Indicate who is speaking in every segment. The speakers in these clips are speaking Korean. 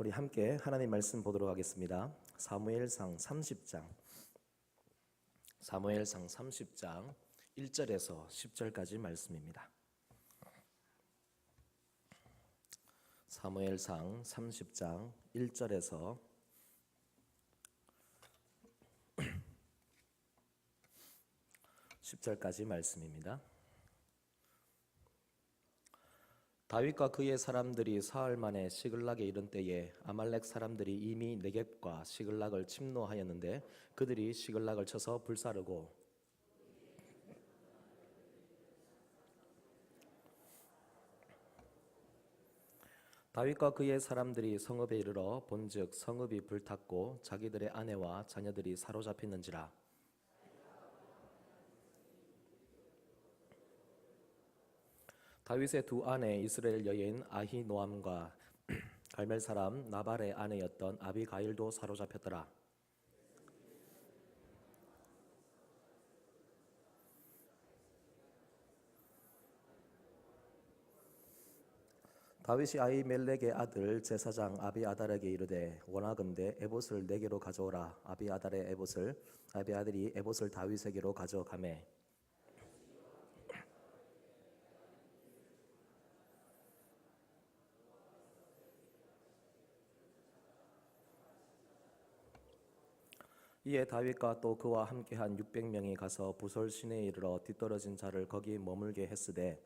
Speaker 1: 우리 함께 하나님 말씀 보도록 하겠습니다. 사무엘상 30장 1절에서 10절까지 말씀입니다. 사무엘상 30장 1절에서 10절까지 말씀입니다. 다윗과 그의 사람들이 사흘 만에 시글락에 이른 때에 아말렉 사람들이 이미 네겝과 시글락을 침노하였는데 그들이 시글락을 쳐서 불사르고 다윗과 그의 사람들이 성읍에 이르러 본즉 성읍이 불탔고 자기들의 아내와 자녀들이 사로잡혔는지라. 다윗의 두 아내 이스라엘 여인 아히노암과 갈멜 사람 나발의 아내였던 아비가일도 사로잡혔더라. 다윗이 아히멜렉의 아들 제사장 아비아달에게 이르되 원하건대 에봇을 내게로 가져오라. 아비아들이 에봇을 다윗에게로 가져가매 이에 다윗과 또 그와 함께한 600명이 가서 부솔 시내에 이르러 뒤떨어진 자를 거기 머물게 했으되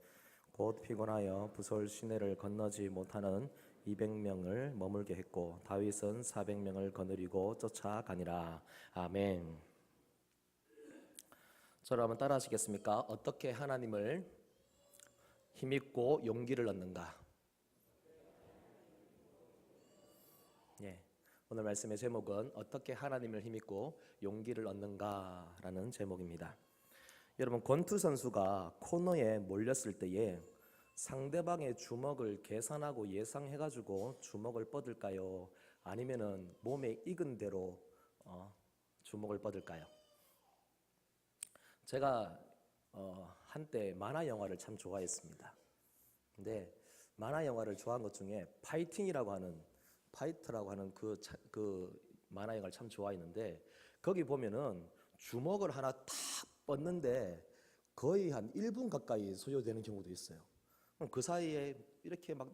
Speaker 1: 곧 피곤하여 부솔 시내를 건너지 못하는 200명을 머물게 했고 다윗은 400명을 거느리고 쫓아가니라. 아멘. 저를 한번 따라 하시겠습니까? 어떻게 하나님을 힘입고 용기를 얻는가? 예. 오늘 말씀의 제목은 어떻게 하나님을 힘입고 용기를 얻는가라는 제목입니다. 여러분, 권투 선수가 코너에 몰렸을 때에 상대방의 주먹을 계산하고 예상해가지고 주먹을 뻗을까요? 아니면은 몸에 익은 대로 주먹을 뻗을까요? 제가 한때 만화 영화를 참 좋아했습니다. 근데 만화 영화를 좋아한 것 중에 파이터라고 하는 그 만화 영화를 참 좋아했는데 거기 보면은 주먹을 하나 탁 뻗는데 거의 한 1분 가까이 소요되는 경우도 있어요. 그럼 그 사이에 이렇게 막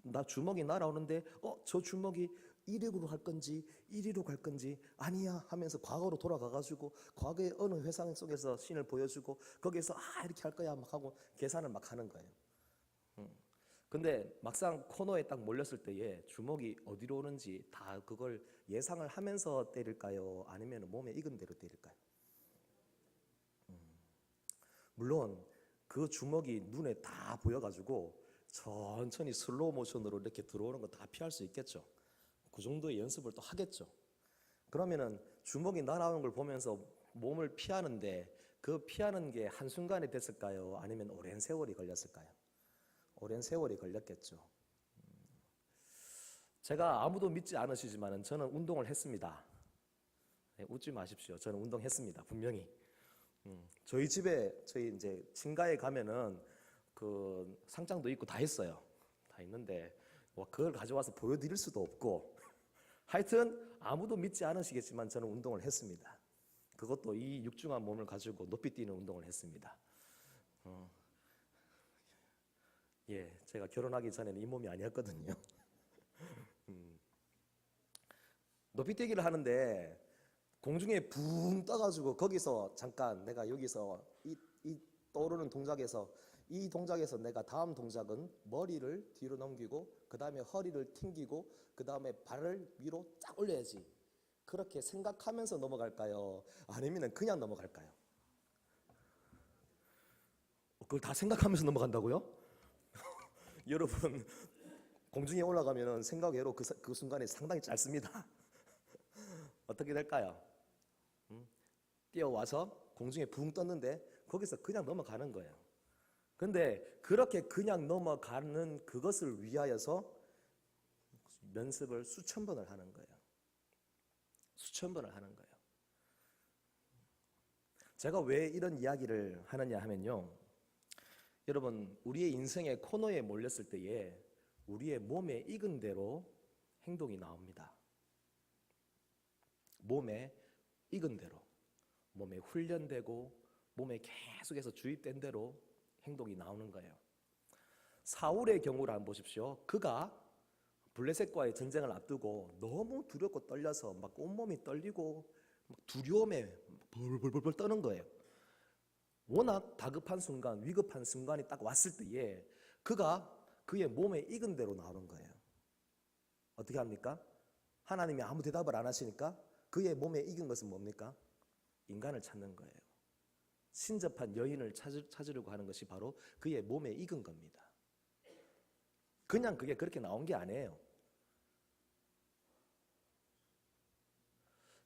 Speaker 1: 나 주먹이 날아오는데 저 주먹이 1위로 할 건지 1위로 갈 건지 아니야 하면서 과거로 돌아가가지고 과거의 어느 회상 속에서 신을 보여주고 거기에서 이렇게 할 거야 막 하고 계산을 막 하는 거예요. 근데 막상 코너에 딱 몰렸을 때에 주먹이 어디로 오는지 다 그걸 예상을 하면서 때릴까요? 아니면 몸에 익은 대로 때릴까요? 물론 그 주먹이 눈에 다 보여가지고 천천히 슬로우 모션으로 이렇게 들어오는 거 다 피할 수 있겠죠. 그 정도의 연습을 또 하겠죠. 그러면은 주먹이 날아오는 걸 보면서 몸을 피하는데 그 피하는 게 한순간에 됐을까요? 아니면 오랜 세월이 걸렸을까요? 오랜 세월이 걸렸겠죠. 제가 아무도 믿지 않으시지만 저는 운동을 했습니다. 웃지 마십시오. 저는 운동했습니다. 분명히. 저희 집에 저희 이제 친가에 가면은 그 상장도 있고 다 있어요. 다 있는데 그걸 가져와서 보여드릴 수도 없고 하여튼 아무도 믿지 않으시겠지만 저는 운동을 했습니다. 그것도 이 육중한 몸을 가지고 높이 뛰는 운동을 했습니다. 제가 결혼하기 전에는 이 몸이 아니었거든요. 높이뛰기를 하는데 공중에 붕 떠가지고 거기서 잠깐 내가 여기서 이 떠오르는 동작에서 이 동작에서 내가 다음 동작은 머리를 뒤로 넘기고 그 다음에 허리를 튕기고 그 다음에 발을 위로 쫙 올려야지. 그렇게 생각하면서 넘어갈까요? 아니면 그냥 넘어갈까요? 그걸 다 생각하면서 넘어간다고요? 여러분, 공중에 올라가면 생각 외로 그 순간이 상당히 짧습니다. 어떻게 될까요? 뛰어와서 공중에 붕 떴는데 거기서 그냥 넘어가는 거예요. 근데 그렇게 그냥 넘어가는 그것을 위하여서 연습을 수천 번을 하는 거예요. 수천 번을 하는 거예요. 제가 왜 이런 이야기를 하느냐 하면요, 여러분, 우리의 인생의 코너에 몰렸을 때에 우리의 몸에 익은 대로 행동이 나옵니다. 몸에 익은 대로, 몸에 훈련되고 몸에 계속해서 주입된 대로 행동이 나오는 거예요. 사울의 경우를 한번 보십시오. 그가 블레셋과의 전쟁을 앞두고 너무 두렵고 떨려서 막 온몸이 떨리고 막 두려움에 벌벌벌 떠는 거예요. 워낙 다급한 순간, 위급한 순간이 딱 왔을 때에 그가 그의 몸에 익은 대로 나오는 거예요. 어떻게 합니까? 하나님이 아무 대답을 안 하시니까 그의 몸에 익은 것은 뭡니까? 인간을 찾는 거예요. 신접한 여인을 찾으려고 하는 것이 바로 그의 몸에 익은 겁니다. 그냥 그게 그렇게 나온 게 아니에요.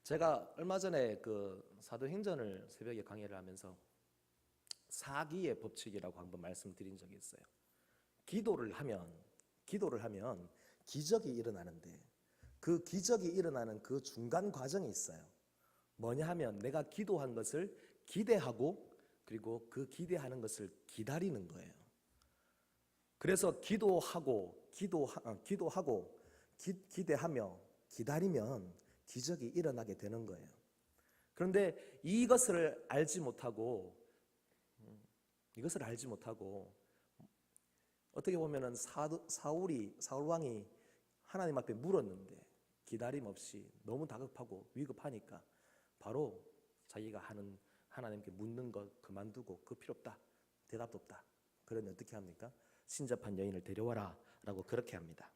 Speaker 1: 제가 얼마 전에 그 사도행전을 새벽에 강의를 하면서 사기의 법칙이라고 한번 말씀드린 적이 있어요. 기도를 하면 기적이 일어나는데 그 기적이 일어나는 그 중간 과정이 있어요. 뭐냐 하면 내가 기도한 것을 기대하고 그리고 그 기대하는 것을 기다리는 거예요. 그래서 기도하고 기대하며 기다리면 기적이 일어나게 되는 거예요. 그런데 이것을 알지 못하고 어떻게 보면은 사울 왕이 하나님 앞에 물었는데 기다림 없이 너무 다급하고 위급하니까 바로 자기가 하는 하나님께 묻는 것 그만두고 그 필요 없다, 대답도 없다. 그러면 어떻게 합니까? 신접한 여인을 데려와라 라고 그렇게 합니다.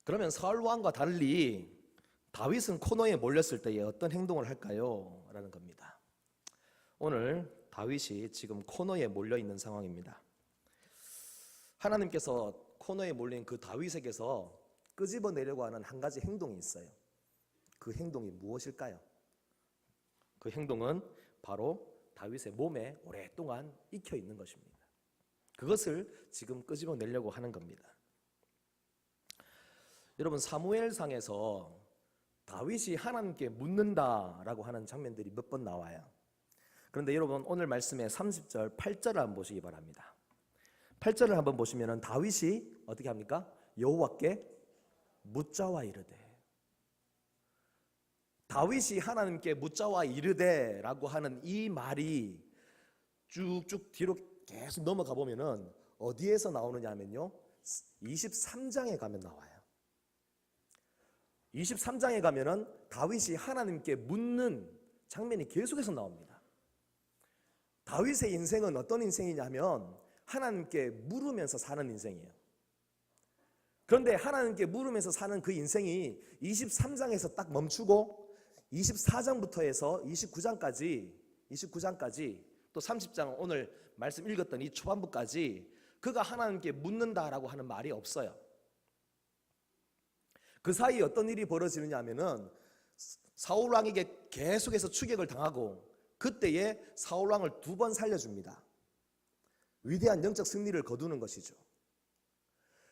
Speaker 1: 그러면 사울 왕과 달리 다윗은 코너에 몰렸을 때에 어떤 행동을 할까요? 라는 겁니다. 오늘 다윗이 지금 코너에 몰려 있는 상황입니다. 하나님께서 코너에 몰린 그 다윗에게서 끄집어내려고 하는 한 가지 행동이 있어요. 그 행동이 무엇일까요? 그 행동은 바로 다윗의 몸에 오랫동안 익혀 있는 것입니다. 그것을 지금 끄집어내려고 하는 겁니다. 여러분, 사무엘상에서 다윗이 하나님께 묻는다라고 하는 장면들이 몇 번 나와요. 그런데 여러분, 오늘 말씀의 30절, 8절을 한번 보시기 바랍니다. 8절을 한번 보시면 다윗이 어떻게 합니까? 여호와께 묻자와 이르되. 다윗이 하나님께 묻자와 이르되 라고 하는 이 말이 쭉쭉 뒤로 계속 넘어가 보면은 어디에서 나오느냐 하면요, 23장에 가면 나와요. 23장에 가면은 다윗이 하나님께 묻는 장면이 계속해서 나옵니다. 다윗의 인생은 어떤 인생이냐면 하나님께 물으면서 사는 인생이에요. 그런데 하나님께 물으면서 사는 그 인생이 23장에서 딱 멈추고 24장부터 해서 29장까지 또 30장 오늘 말씀 읽었던 이 초반부까지 그가 하나님께 묻는다라고 하는 말이 없어요. 그 사이에 어떤 일이 벌어지느냐 하면은 사울 왕에게 계속해서 추격을 당하고 그때에 사울 왕을 2번 살려줍니다. 위대한 영적 승리를 거두는 것이죠.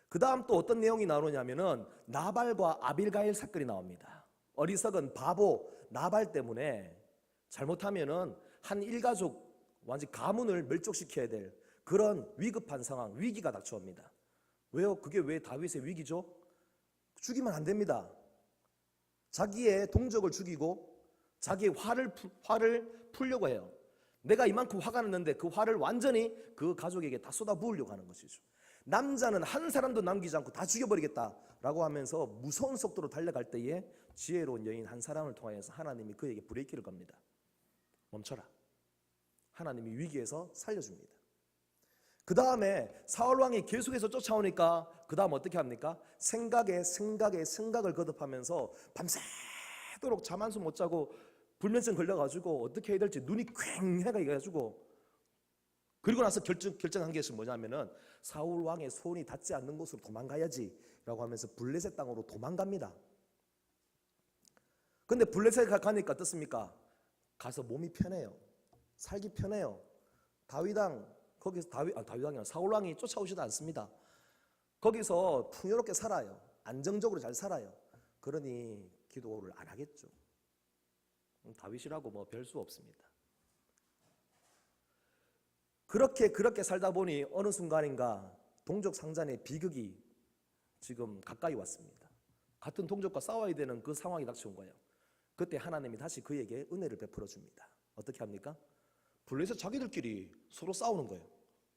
Speaker 1: 그 다음 또 어떤 내용이 나오냐면은 나발과 아빌가일 사건이 나옵니다. 어리석은 바보 나발 때문에 잘못하면은 한 일가족 완전 가문을 멸족시켜야 될 그런 위급한 상황, 위기가 닥쳐옵니다. 왜요? 그게 왜 다윗의 위기죠? 죽이면 안 됩니다. 자기의 동족을 죽이고 자기의 화를 풀려고 해요. 내가 이만큼 화가 났는데 그 화를 완전히 그 가족에게 다 쏟아부으려고 하는 것이죠. 남자는 한 사람도 남기지 않고 다 죽여버리겠다라고 하면서 무서운 속도로 달려갈 때에 지혜로운 여인 한 사람을 통하여서 하나님이 그에게 브레이크를 겁니다. 멈춰라. 하나님이 위기에서 살려줍니다. 그 다음에 사울왕이 계속해서 쫓아오니까 그 다음 어떻게 합니까? 생각을 거듭하면서 밤새도록 잠 한숨 못 자고 불면증 걸려가지고 어떻게 해야 될지 눈이 퀭해가 해가지고, 그리고 나서 결정한 것이 뭐냐면은 사울왕의 손이 닿지 않는 곳으로 도망가야지 라고 하면서 블레셋 땅으로 도망갑니다. 근데 블레셋 가니까 어떻습니까? 가서 몸이 편해요. 살기 편해요. 거기서 다윗왕이 사울왕이 쫓아오지도 않습니다. 거기서 풍요롭게 살아요. 안정적으로 잘 살아요. 그러니 기도를 안 하겠죠. 다윗이라고 뭐 별 수 없습니다. 그렇게 살다 보니 어느 순간인가 동족 상잔의 비극이 지금 가까이 왔습니다. 같은 동족과 싸워야 되는 그 상황이 닥쳐온 거예요. 그때 하나님이 다시 그에게 은혜를 베풀어 줍니다. 어떻게 합니까? 블레셋 자기들끼리 서로 싸우는 거예요.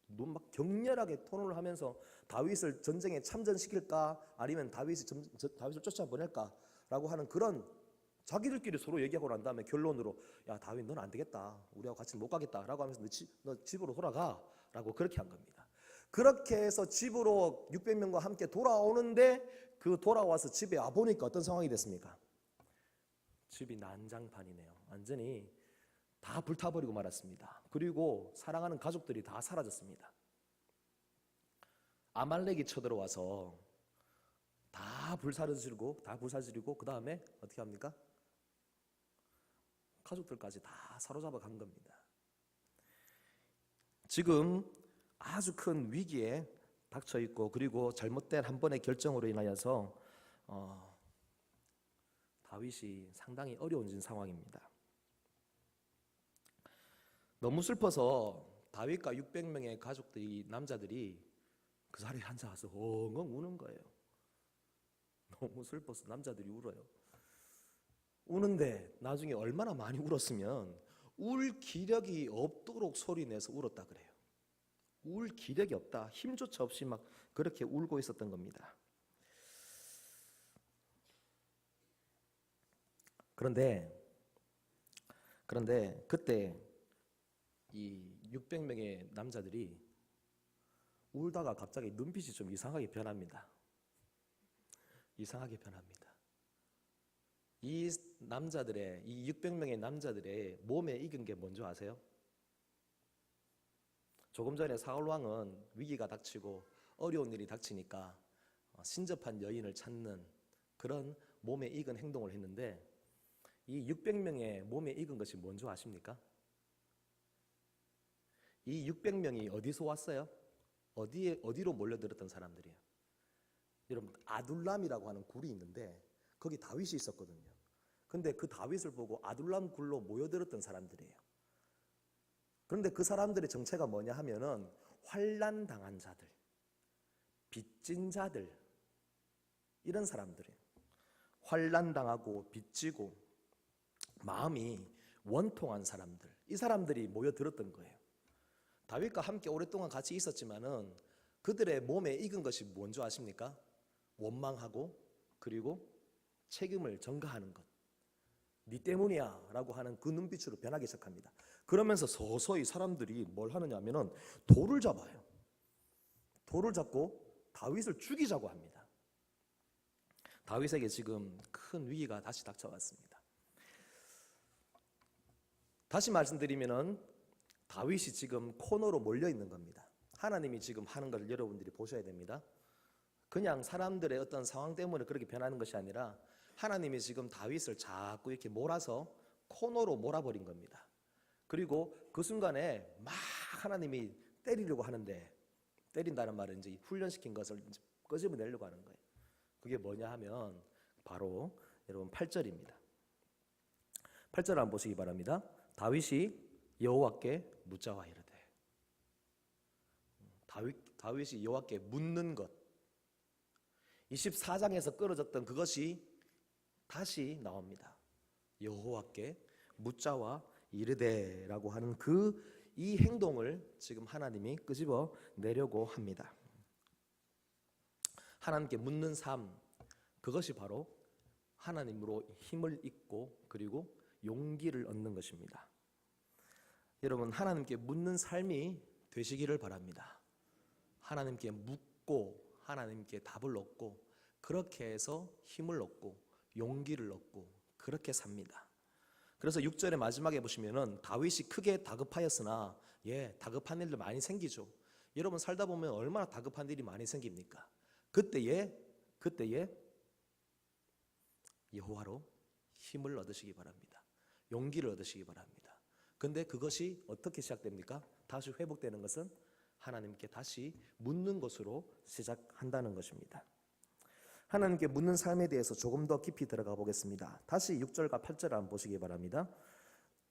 Speaker 1: 막 격렬하게 토론을 하면서 다윗을 전쟁에 참전시킬까 아니면 다윗을 쫓아보낼까라고 하는 그런 자기들끼리 서로 얘기하고 난 다음에 결론으로 야 다윗 넌 안 되겠다. 우리하고 같이 못 가겠다라고 하면서 너 집으로 돌아가라고 그렇게 한 겁니다. 그렇게 해서 집으로 600명과 함께 돌아오는데 그 돌아와서 집에 와보니까 어떤 상황이 됐습니까? 집이 난장판이네요. 완전히 다 불타버리고 말았습니다. 그리고 사랑하는 가족들이 다 사라졌습니다. 아말렉이 쳐들어와서 다 불사지르고 그 다음에 어떻게 합니까? 가족들까지 다 사로잡아 간 겁니다. 지금 아주 큰 위기에 닥쳐 있고 그리고 잘못된 한 번의 결정으로 인하여서 다윗이 상당히 어려운 상황입니다. 너무 슬퍼서 다윗과 600명의 가족들이 남자들이 그 자리에 앉아서 엉엉 우는 거예요. 너무 슬퍼서 남자들이 울어요. 우는데 나중에 얼마나 많이 울었으면 울 기력이 없도록 소리내서 울었다 그래요. 울 기력이 없다. 힘조차 없이 막 그렇게 울고 있었던 겁니다. 그런데 그때 이 600명의 남자들이 울다가 갑자기 눈빛이 좀 이상하게 변합니다. 이상하게 변합니다. 이 600명의 남자들의 몸에 익은 게 뭔지 아세요? 조금 전에 사울 왕은 위기가 닥치고 어려운 일이 닥치니까 신접한 여인을 찾는 그런 몸에 익은 행동을 했는데 이 600명의 몸에 익은 것이 뭔지 아십니까? 이 600명이 어디서 왔어요? 어디로 몰려들었던 사람들이에요? 여러분 아둘람이라고 하는 굴이 있는데 거기 다윗이 있었거든요. 근데 그 다윗을 보고 아둘람 굴로 모여들었던 사람들이에요. 그런데 그 사람들의 정체가 뭐냐 하면은 환난 당한 자들, 빚진 자들 이런 사람들이에요. 환난 당하고 빚지고 마음이 원통한 사람들, 이 사람들이 모여들었던 거예요. 다윗과 함께 오랫동안 같이 있었지만은 그들의 몸에 익은 것이 뭔지 아십니까? 원망하고 그리고 책임을 전가하는 것. 네 때문이야 라고 하는 그 눈빛으로 변하기 시작합니다. 그러면서 서서히 사람들이 뭘 하느냐 하면은 돌을 잡아요. 돌을 잡고 다윗을 죽이자고 합니다. 다윗에게 지금 큰 위기가 다시 닥쳐왔습니다. 다시 말씀드리면은 다윗이 지금 코너로 몰려 있는 겁니다. 하나님이 지금 하는 것을 여러분들이 보셔야 됩니다. 그냥 사람들의 어떤 상황 때문에 그렇게 변하는 것이 아니라 하나님이 지금 다윗을 자꾸 이렇게 몰아서 코너로 몰아버린 겁니다. 그리고 그 순간에 막 하나님이 때리려고 하는데 때린다는 말은 이제 훈련시킨 것을 이제 끄집어내려고 하는 거예요. 그게 뭐냐 하면 바로 여러분 8절입니다. 8절 한번 보시기 바랍니다. 다윗이 여호와께 묻자와 이르되. 다윗이 여호와께 묻는 것. 24장에서 끊어졌던 그것이 다시 나옵니다. 여호와께 묻자와 이르되라고 하는 이 행동을 지금 하나님이 끄집어 내려고 합니다. 하나님께 묻는 삶, 그것이 바로 하나님으로 힘을 얻고 그리고 용기를 얻는 것입니다. 여러분 하나님께 묻는 삶이 되시기를 바랍니다. 하나님께 묻고 하나님께 답을 얻고 그렇게 해서 힘을 얻고 용기를 얻고 그렇게 삽니다. 그래서 6절의 마지막에 보시면은 다윗이 크게 다급하였으나 다급한 일들 많이 생기죠. 여러분 살다 보면 얼마나 다급한 일이 많이 생깁니까? 그때에 여호와로 힘을 얻으시기 바랍니다. 용기를 얻으시기 바랍니다. 근데 그것이 어떻게 시작됩니까? 다시 회복되는 것은 하나님께 다시 묻는 것으로 시작한다는 것입니다. 하나님께 묻는 삶에 대해서 조금 더 깊이 들어가 보겠습니다. 다시 6절과 8절을 한번 보시기 바랍니다.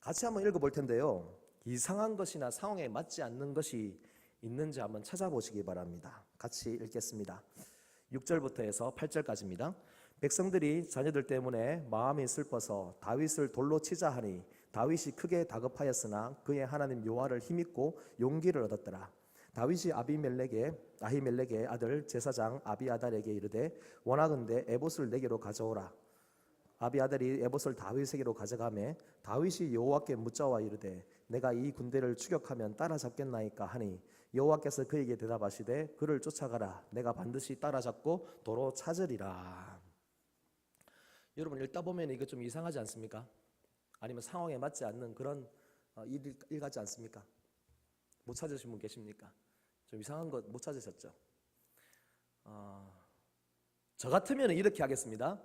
Speaker 1: 같이 한번 읽어볼 텐데요. 이상한 것이나 상황에 맞지 않는 것이 있는지 한번 찾아보시기 바랍니다. 같이 읽겠습니다. 6절부터 해서 8절까지입니다. 백성들이 자녀들 때문에 마음이 슬퍼서 다윗을 돌로 치자 하니 다윗이 크게 다급하였으나 그의 하나님 여호와를 힘입고 용기를 얻었더라. 다윗이 아히멜렉의 아들 제사장 아비아달에게 이르되 원하건대 에봇을 내게로 가져오라. 아비아달이 에봇을 다윗에게로 가져가매 다윗이 여호와께 묻자와 이르되 내가 이 군대를 추격하면 따라잡겠나이까 하니 여호와께서 그에게 대답하시되 그를 쫓아가라. 내가 반드시 따라잡고 도로 찾으리라. 여러분 읽다 보면 이거 좀 이상하지 않습니까? 아니면 상황에 맞지 않는 그런 일 같지 않습니까? 못 찾으신 분 계십니까? 좀 이상한 것 못 찾으셨죠? 저 같으면 이렇게 하겠습니다.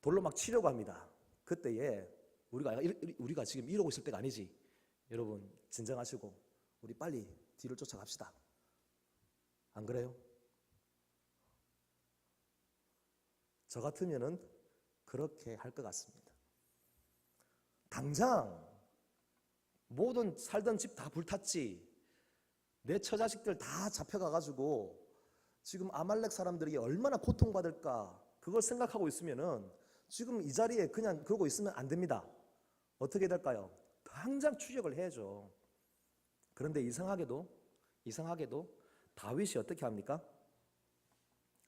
Speaker 1: 돌로 막 치려고 합니다. 그때에 우리가 지금 이러고 있을 때가 아니지. 여러분 진정하시고 우리 빨리 뒤를 쫓아갑시다. 안 그래요? 저 같으면은 그렇게 할 것 같습니다. 당장 모든 살던 집 다 불탔지. 내 처자식들 다 잡혀가가지고 지금 아말렉 사람들이 얼마나 고통받을까 그걸 생각하고 있으면은 지금 이 자리에 그냥 그러고 있으면 안 됩니다. 어떻게 될까요? 당장 추격을 해야죠. 그런데 이상하게도 다윗이 어떻게 합니까?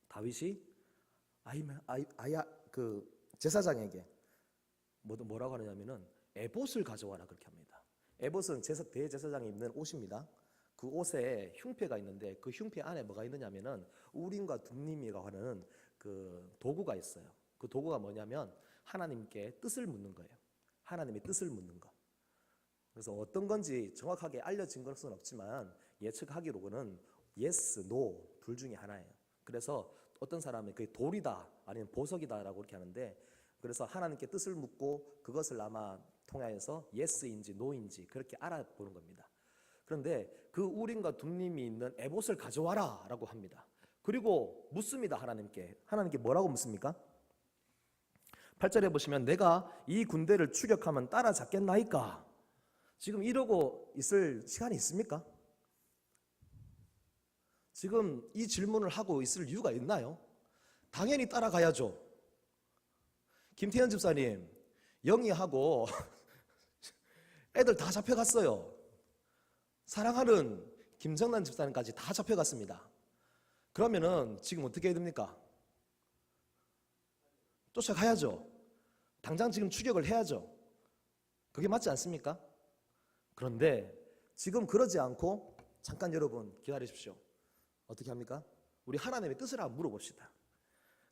Speaker 1: 다윗이 제사장에게 뭐라고 하느냐면은 에봇을 가져와라 그렇게 합니다. 에봇은 대제사장이 입는 옷입니다. 그 옷에 흉패가 있는데 그 흉패 안에 뭐가 있느냐면은 우림과 둠림이라고 하는 그 도구가 있어요. 그 도구가 뭐냐면 하나님께 뜻을 묻는 거예요. 하나님의 뜻을 묻는 거. 그래서 어떤 건지 정확하게 알려진 것은 없지만 예측하기로는 yes, no 둘 중에 하나예요. 그래서 어떤 사람은 그게 돌이다 아니면 보석이다라고 그렇게 하는데 그래서 하나님께 뜻을 묻고 그것을 아마 통하여서 yes인지 no인지 그렇게 알아보는 겁니다. 그런데 그 우림과 둠림이 있는 에봇을 가져와라 라고 합니다. 그리고 묻습니다. 하나님께 뭐라고 묻습니까? 8절에 보시면 내가 이 군대를 추격하면 따라잡겠나이까? 지금 이러고 있을 시간이 있습니까? 지금 이 질문을 하고 있을 이유가 있나요? 당연히 따라가야죠. 김태현 집사님, 영희하고 애들 다 잡혀갔어요. 사랑하는 김정란 집사님까지 다 잡혀갔습니다. 그러면은 지금 어떻게 해야 됩니까? 쫓아가야죠. 당장 지금 추격을 해야죠. 그게 맞지 않습니까? 그런데 지금 그러지 않고 잠깐 여러분 기다리십시오. 어떻게 합니까? 우리 하나님의 뜻을 한번 물어봅시다.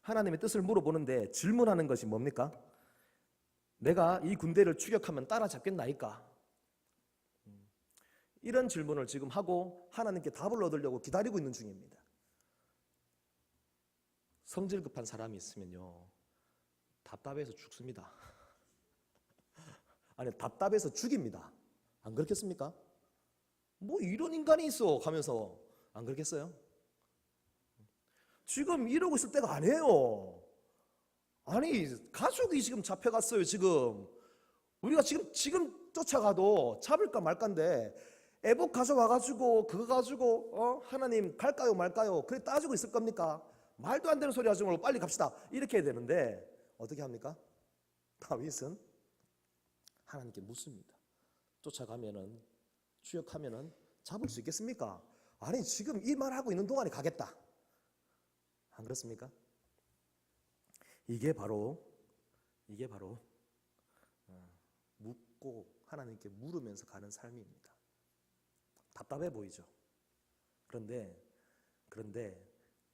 Speaker 1: 하나님의 뜻을 물어보는데 질문하는 것이 뭡니까? 내가 이 군대를 추격하면 따라잡겠나이까? 이런 질문을 지금 하고 하나님께 답을 얻으려고 기다리고 있는 중입니다. 성질 급한 사람이 있으면요 답답해서 죽습니다. 아니 답답해서 죽입니다. 안 그렇겠습니까? 뭐 이런 인간이 있어 하면서 안 그렇겠어요? 지금 이러고 있을 때가 아니에요. 아니 가족이 지금 잡혀갔어요. 지금 우리가 지금 쫓아가도 잡을까 말까인데 에봇 가져와가지고 그거 가지고 하나님 갈까요 말까요 그래 따지고 있을 겁니까? 말도 안 되는 소리 하지 말고 빨리 갑시다 이렇게 해야 되는데 어떻게 합니까? 다윗은 하나님께 묻습니다. 쫓아가면은 추격하면은 잡을 수 있겠습니까? 아니 지금 이 말하고 있는 동안에 가겠다. 안 그렇습니까? 이게 바로 묻고 하나님께 물으면서 가는 삶입니다. 답답해 보이죠? 그런데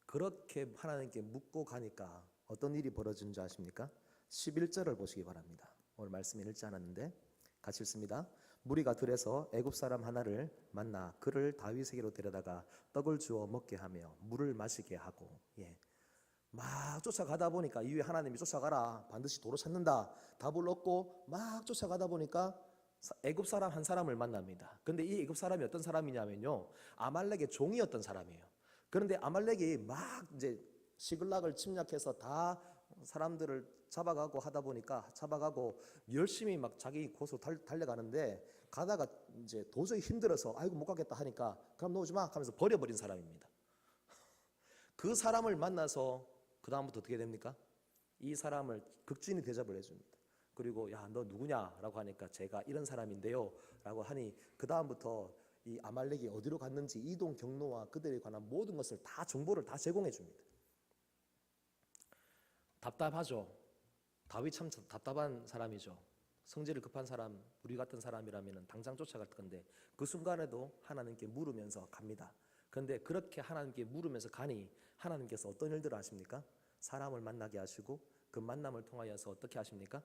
Speaker 1: 그렇게 하나님께 묻고 가니까 어떤 일이 벌어지는 줄 아십니까? 11절을 보시기 바랍니다. 오늘 말씀을 읽지 않았는데 같이 읽습니다. 무리가 들에서 애굽 사람 하나를 만나 그를 다윗에게로 데려다가 떡을 주어 먹게 하며 물을 마시게 하고 막 쫓아가다 보니까 이후에 하나님이 쫓아가라 반드시 도로 찾는다 답을 얻고 막 쫓아가다 보니까 애굽 사람 한 사람을 만납니다. 그런데 이 애굽 사람이 어떤 사람이냐면요 아말렉의 종이었던 사람이에요. 그런데 아말렉이 막 이제 시글락을 침략해서 다 사람들을 잡아가고 하다 보니까 열심히 막 자기 곳으로 달려가는데 가다가 이제 도저히 힘들어서 아이고 못 가겠다 하니까 그럼 놓지 마 하면서 버려버린 사람입니다. 그 사람을 만나서 그 다음부터 어떻게 됩니까? 이 사람을 극진히 대접을 해줍니다. 그리고 야, 너 누구냐라고 하니까 제가 이런 사람인데요 라고 하니 그 다음부터 이 아말렉이 어디로 갔는지 이동 경로와 그들에 관한 모든 것을 다 정보를 다 제공해 줍니다. 답답하죠. 다윗 참 답답한 사람이죠. 성질을 급한 사람, 우리 같은 사람이라면 당장 쫓아갈 건데 그 순간에도 하나님께 물으면서 갑니다. 그런데 그렇게 하나님께 물으면서 가니 하나님께서 어떤 일들을 하십니까? 사람을 만나게 하시고 그 만남을 통하여서 어떻게 하십니까?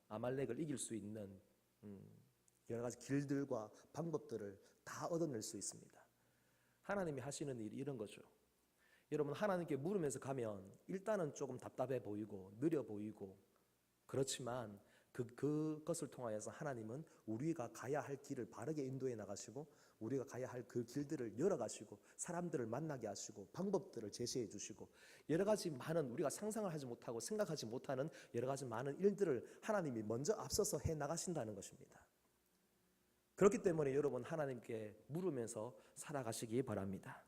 Speaker 1: 아말렉을 이길 수 있는 여러 가지 길들과 방법들을 다 얻어낼 수 있습니다. 하나님이 하시는 일이 이런 거죠. 여러분, 하나님께 물으면서 가면 일단은 조금 답답해 보이고 느려 보이고 그렇지만 그것을 통하여서 하나님은 우리가 가야 할 길을 바르게 인도해 나가시고 우리가 가야 할 그 길들을 열어가시고 사람들을 만나게 하시고 방법들을 제시해 주시고 여러 가지 많은 우리가 상상을 하지 못하고 생각하지 못하는 여러 가지 많은 일들을 하나님이 먼저 앞서서 해 나가신다는 것입니다. 그렇기 때문에 여러분, 하나님께 물으면서 살아가시기 바랍니다.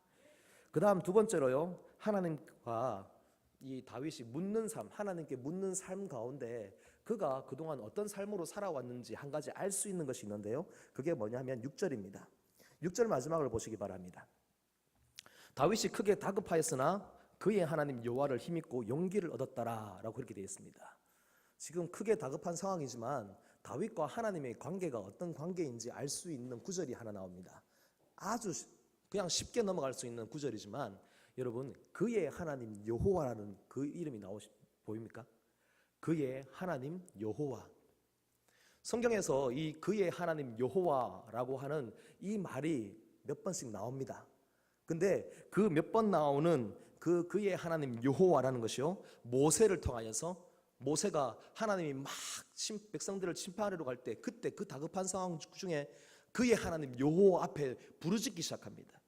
Speaker 1: 그 다음 두 번째로요, 하나님과 이 다윗이 묻는 삶, 하나님께 묻는 삶 가운데 그가 그동안 어떤 삶으로 살아왔는지 한 가지 알 수 있는 것이 있는데요, 그게 뭐냐면 6절입니다. 6절 마지막을 보시기 바랍니다. 다윗이 크게 다급하였으나 그의 하나님 여호와를 힘입고 용기를 얻었더라 라고 그렇게 되어 있습니다. 지금 크게 다급한 상황이지만 다윗과 하나님의 관계가 어떤 관계인지 알 수 있는 구절이 하나 나옵니다. 아주 그냥 쉽게 넘어갈 수 있는 구절이지만 여러분, 그의 하나님 여호와라는 그 이름이 보입니까? 그의 하나님 여호와. 성경에서 이 그의 하나님 여호와라고 하는 이 말이 몇 번씩 나옵니다. 근데 그 몇 번 나오는 그의 하나님 여호와라는 것이요, 모세를 통하여서 모세가 하나님이 막 백성들을 심판하러 갈 때 그때 그 다급한 상황 중에 그의 하나님 여호와 앞에 부르짖기 시작합니다.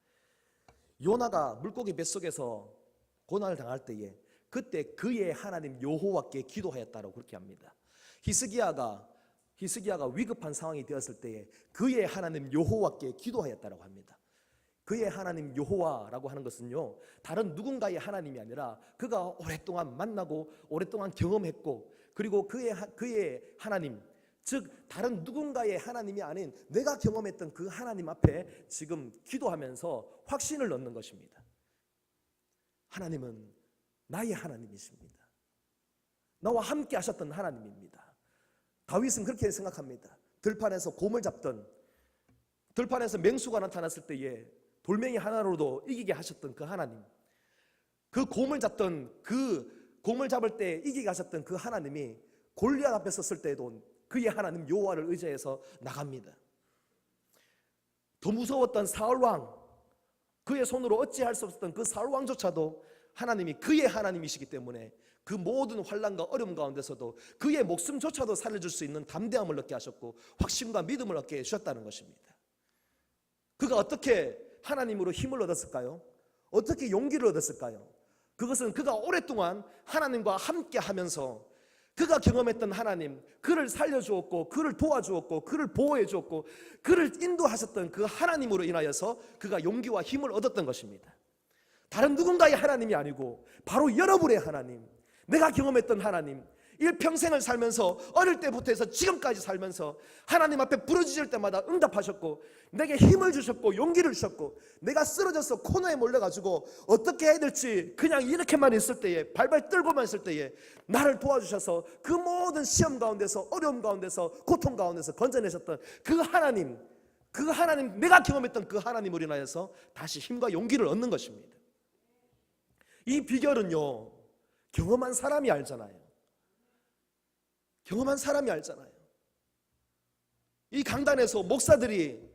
Speaker 1: 요나가 물고기 뱃속에서 고난을 당할 때에 그때 그의 하나님 여호와께 기도하였다고 그렇게 합니다. 히스기야가 위급한 상황이 되었을 때에 그의 하나님 여호와께 기도하였다고 합니다. 그의 하나님 여호와라고 하는 것은요, 다른 누군가의 하나님이 아니라 그가 오랫동안 만나고 오랫동안 경험했고 그리고 그의 하나님, 즉 다른 누군가의 하나님이 아닌 내가 경험했던 그 하나님 앞에 지금 기도하면서 확신을 넣는 것입니다. 하나님은 나의 하나님이십니다. 나와 함께 하셨던 하나님입니다. 다윗은 그렇게 생각합니다. 들판에서 곰을 잡던, 들판에서 맹수가 나타났을 때에 돌멩이 하나로도 이기게 하셨던 그 하나님, 그 곰을 잡을 때 이기게 하셨던 그 하나님이 골리앗 앞에 섰을 때에도 그의 하나님 여호와를 의지해서 나갑니다. 더 무서웠던 사울왕, 그의 손으로 어찌할 수 없었던 그 사울왕조차도 하나님이 그의 하나님이시기 때문에 그 모든 환난과 어려움 가운데서도 그의 목숨조차도 살려줄 수 있는 담대함을 얻게 하셨고 확신과 믿음을 얻게 해주셨다는 것입니다. 그가 어떻게 하나님으로 힘을 얻었을까요? 어떻게 용기를 얻었을까요? 그것은 그가 오랫동안 하나님과 함께 하면서 그가 경험했던 하나님, 그를 살려주었고 그를 도와주었고 그를 보호해 주었고 그를 인도하셨던 그 하나님으로 인하여서 그가 용기와 힘을 얻었던 것입니다. 다른 누군가의 하나님이 아니고 바로 여러분의 하나님, 내가 경험했던 하나님, 일평생을 살면서 어릴 때부터 해서 지금까지 살면서 하나님 앞에 부르짖을 때마다 응답하셨고 내게 힘을 주셨고 용기를 주셨고 내가 쓰러져서 코너에 몰려가지고 어떻게 해야 될지 그냥 이렇게만 있을 때에 발발 떨고만 있을 때에 나를 도와주셔서 그 모든 시험 가운데서 어려움 가운데서 고통 가운데서 건져내셨던 그 하나님, 내가 경험했던 그 하나님으로 인하여서 다시 힘과 용기를 얻는 것입니다. 이 비결은요, 경험한 사람이 알잖아요. 경험한 사람이 알잖아요. 이 강단에서 목사들이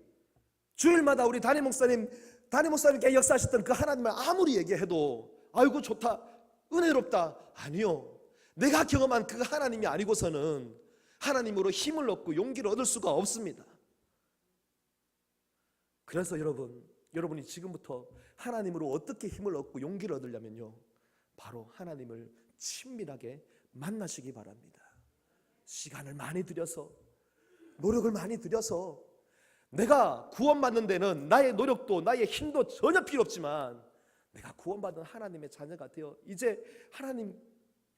Speaker 1: 주일마다 우리 담임 목사님께 역사하셨던 그 하나님을 아무리 얘기해도 아이고 좋다, 은혜롭다, 아니요, 내가 경험한 그 하나님이 아니고서는 하나님으로 힘을 얻고 용기를 얻을 수가 없습니다. 그래서 여러분이 지금부터 하나님으로 어떻게 힘을 얻고 용기를 얻으려면요, 바로 하나님을 친밀하게 만나시기 바랍니다. 시간을 많이 들여서 노력을 많이 들여서 내가 구원받는 데는 나의 노력도 나의 힘도 전혀 필요 없지만 내가 구원받은 하나님의 자녀가 되어 이제 하나님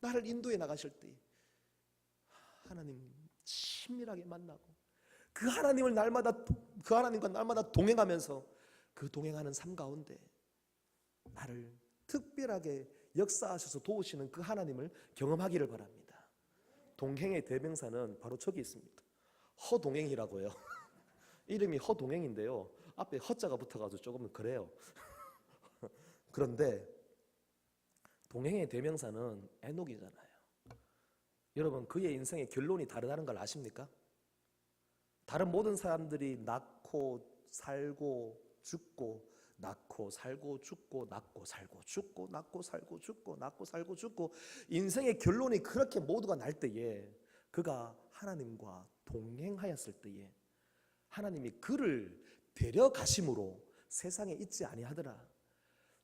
Speaker 1: 나를 인도해 나가실 때 하나님 친밀하게 만나고 그 하나님을 날마다 그 하나님과 날마다 동행하면서 그 동행하는 삶 가운데 나를 특별하게 역사하셔서 도우시는 그 하나님을 경험하기를 바랍니다. 동행의 대명사는 바로 저기 있습니다. 허동행이라고요. 이름이 허동행인데요, 앞에 허자가 붙어가지고 조금 그래요. 그런데 동행의 대명사는 에녹이잖아요. 여러분, 그의 인생의 결론이 다르다는 걸 아십니까? 다른 모든 사람들이 낳고 살고 죽고 낳고 살고 죽고 낳고 살고 죽고 낳고 살고 죽고 낳고 살고 죽고 인생의 결론이 그렇게 모두가 날 때에 그가 하나님과 동행하였을 때에 하나님이 그를 데려가심으로 세상에 있지 아니하더라.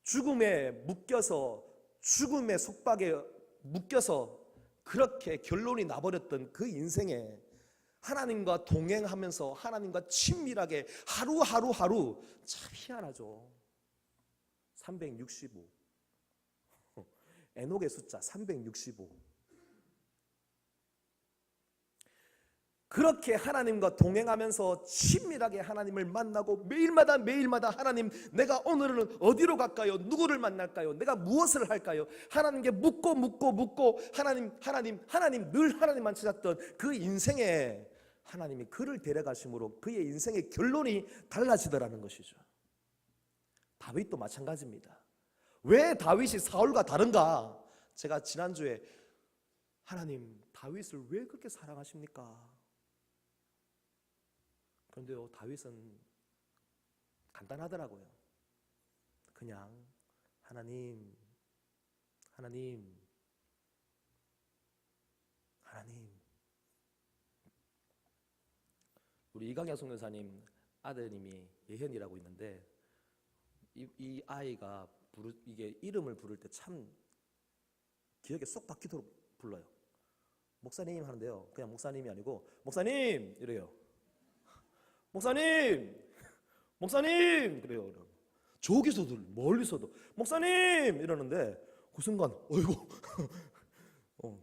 Speaker 1: 죽음에 묶여서 죽음의 속박에 묶여서 그렇게 결론이 나버렸던 그 인생에 하나님과 동행하면서 하나님과 친밀하게 하루 참 희한하죠. 365 에녹의 숫자 365 그렇게 하나님과 동행하면서 친밀하게 하나님을 만나고 매일마다 하나님 내가 오늘은 어디로 갈까요? 누구를 만날까요? 내가 무엇을 할까요? 하나님께 묻고 하나님 늘 하나님만 찾았던 그 인생에 하나님이 그를 데려가심으로 그의 인생의 결론이 달라지더라는 것이죠. 다윗도 마찬가지입니다. 왜 다윗이 사울과 다른가? 제가 지난주에 하나님 다윗을 왜 그렇게 사랑하십니까? 그런데요, 다윗은 간단하더라고요. 그냥 하나님 우리 이강야 선교사님 아드님이 예현이라고 있는데 이 아이가 이게 이름을 부를 때 참 기억에 쏙 박히도록 불러요. 목사님 하는데요, 그냥 목사님이 아니고 목사님 이래요. 목사님 그래요. 저기서도 멀리서도 목사님 이러는데 그 순간 어이구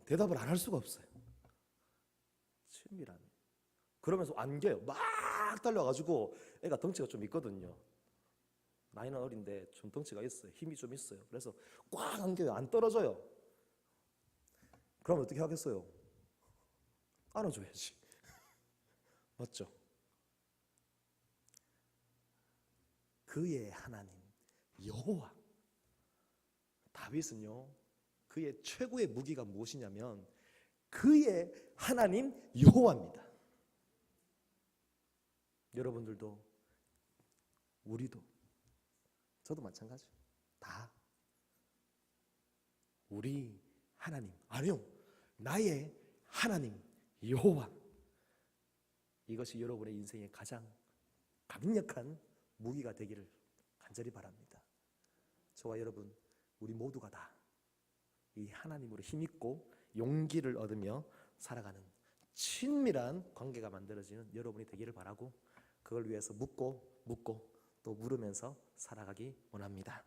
Speaker 1: 대답을 안 할 수가 없어요. 친밀한. 그러면서 안겨요. 막 달려가지고 애가 덩치가 좀 있거든요. 나이는 어린데 좀 덩치가 있어요. 힘이 좀 있어요. 그래서 꽉 안겨요. 안 떨어져요. 그러면 어떻게 하겠어요? 안아줘야지. 맞죠? 그의 하나님 여호와. 다윗은요, 그의 최고의 무기가 무엇이냐면 그의 하나님 여호와입니다. 여러분들도 우리도 저도 마찬가지. 다 우리 하나님, 아니요, 나의 하나님 여호와, 이것이 여러분의 인생의 가장 강력한 무기가 되기를 간절히 바랍니다. 저와 여러분 우리 모두가 다 이 하나님으로 힘있고 용기를 얻으며 살아가는 친밀한 관계가 만들어지는 여러분이 되기를 바라고, 그걸 위해서 묻고 또 물으면서 살아가기 원합니다.